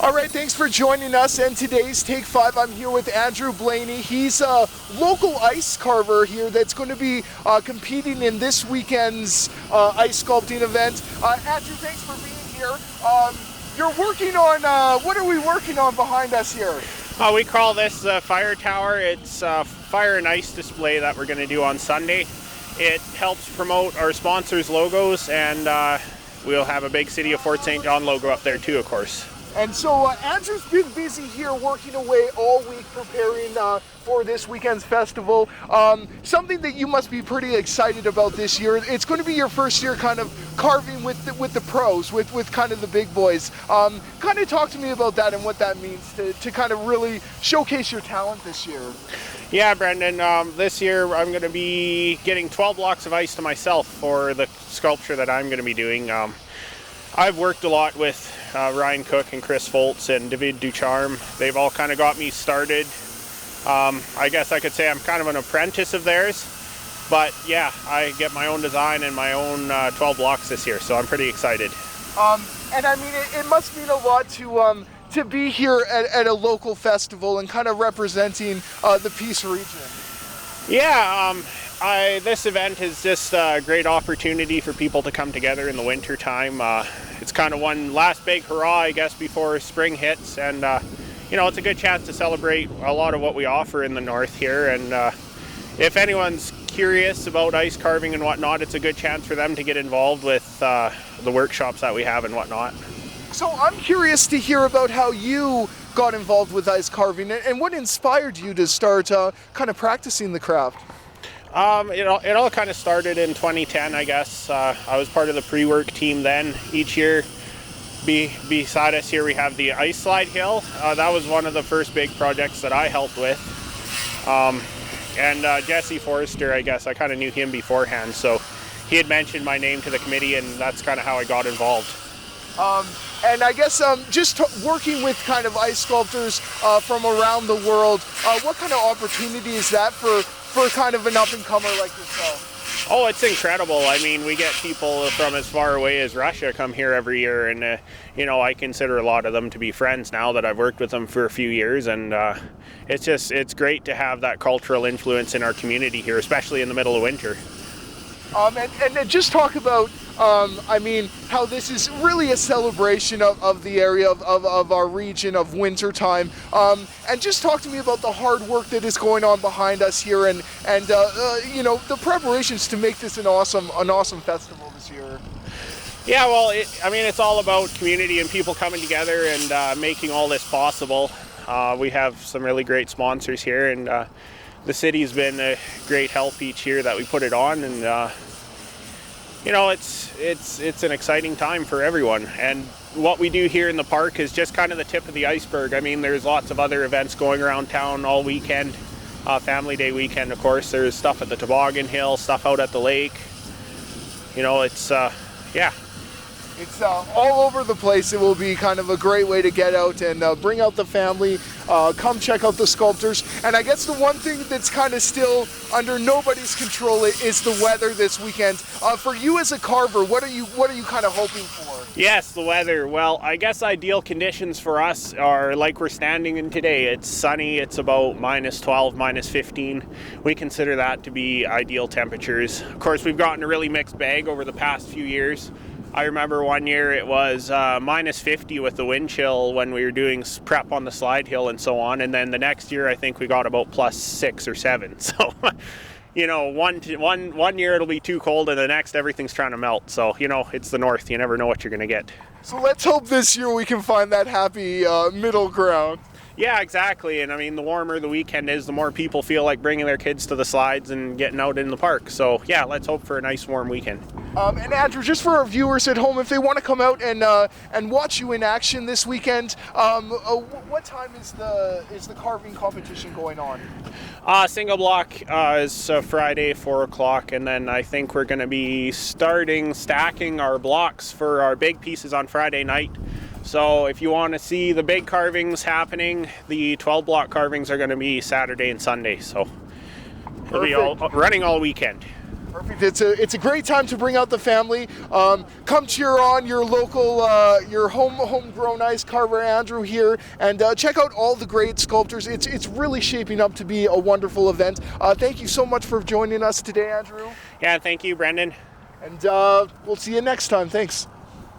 All right, thanks for joining us. And today's Take 5, I'm here with Andrew Blaney. He's a local ice carver here that's going to be competing in this weekend's ice sculpting event. Andrew, thanks for being here. You're working on, what are we working on behind us here? We call this the fire tower. It's a fire and ice display that we're going to do on Sunday. It helps promote our sponsors' logos, and we'll have a big City of Fort St. John logo up there too, of course. And so Andrew's been busy here working away all week preparing for this weekend's festival. Something that you must be pretty excited about this year. It's going to be your first year kind of carving with the pros, with kind of the big boys. Kind of talk to me about that and what that means to kind of really showcase your talent this year. Yeah, Brendan, this year I'm going to be getting 12 blocks of ice to myself for the sculpture that I'm going to be doing. I've worked a lot with Ryan Cook and Chris Foltz and David Ducharme. They've all kind of got me started. I guess I could say I'm kind of an apprentice of theirs, but yeah, I get my own design and my own 12 blocks this year, so I'm pretty excited. And I mean, it must mean a lot to be here at a local festival and kind of representing the Peace region. Yeah, this event is just a great opportunity for people to come together in the winter time. It's kind of one last big hurrah, I guess, before spring hits, and you know, it's a good chance to celebrate a lot of what we offer in the north here. And if anyone's curious about ice carving and whatnot, it's a good chance for them to get involved with the workshops that we have and whatnot. So I'm curious to hear about how you got involved with ice carving and what inspired you to start kind of practicing the craft. It all kind of started in 2010, I guess. I was part of the pre-work team then. Each year, beside us here, we have the ice slide hill. That was one of the first big projects that I helped with. And Jesse Forrester, I guess, I kind of knew him beforehand, so he had mentioned my name to the committee, and that's kind of how I got involved. And I guess just working with kind of ice sculptors from around the world, what kind of opportunity is that for kind of an up-and-comer like yourself? Oh, it's incredible. I mean, we get people from as far away as Russia come here every year, and you know, I consider a lot of them to be friends now that I've worked with them for a few years, and it's great to have that cultural influence in our community here, especially in the middle of winter. And just talk about, I mean, how this is really a celebration of the area, of our region, of winter time. And just talk to me about the hard work that is going on behind us here and you know, the preparations to make this an awesome festival this year. Yeah, well, I mean, it's all about community and people coming together and making all this possible. We have some really great sponsors here, and the city's been a great help each year that we put it on, and you know, it's an exciting time for everyone. And what we do here in the park is just kind of the tip of the iceberg. I mean, there's lots of other events going around town all weekend. Family Day weekend, of course. There's stuff at the toboggan hill, stuff out at the lake. You know, it's yeah. It's all over the place. It will be kind of a great way to get out and bring out the family, come check out the sculptors. And I guess the one thing that's kind of still under nobody's control is the weather this weekend. For you as a carver, what are you kind of hoping for? Yes, the weather. Well, I guess ideal conditions for us are like we're standing in today. It's sunny. It's about -12, -15. We consider that to be ideal temperatures. Of course, we've gotten a really mixed bag over the past few years. I remember one year it was -50 with the wind chill when we were doing prep on the slide hill and so on, and then the next year I think we got about +6 or 7. So, you know, one year it'll be too cold, and the next everything's trying to melt. So, you know, it's the north. You never know what you're going to get. So let's hope this year we can find that happy middle ground. Yeah, exactly. And I mean, the warmer the weekend is, the more people feel like bringing their kids to the slides and getting out in the park. So yeah, let's hope for a nice warm weekend. And Andrew, just for our viewers at home, if they want to come out and watch you in action this weekend, what time is the carving competition going on? Single block is Friday, 4 o'clock, and then I think we're going to be stacking our blocks for our big pieces on Friday night. So if you want to see the big carvings happening, the 12 block carvings are going to be Saturday and Sunday. So it'll be running all weekend. Perfect. It's a great time to bring out the family. Come cheer on your local, your homegrown ice carver Andrew here, and check out all the great sculptors. It's really shaping up to be a wonderful event. Thank you so much for joining us today, Andrew. Yeah, thank you, Brendan. And we'll see you next time. Thanks.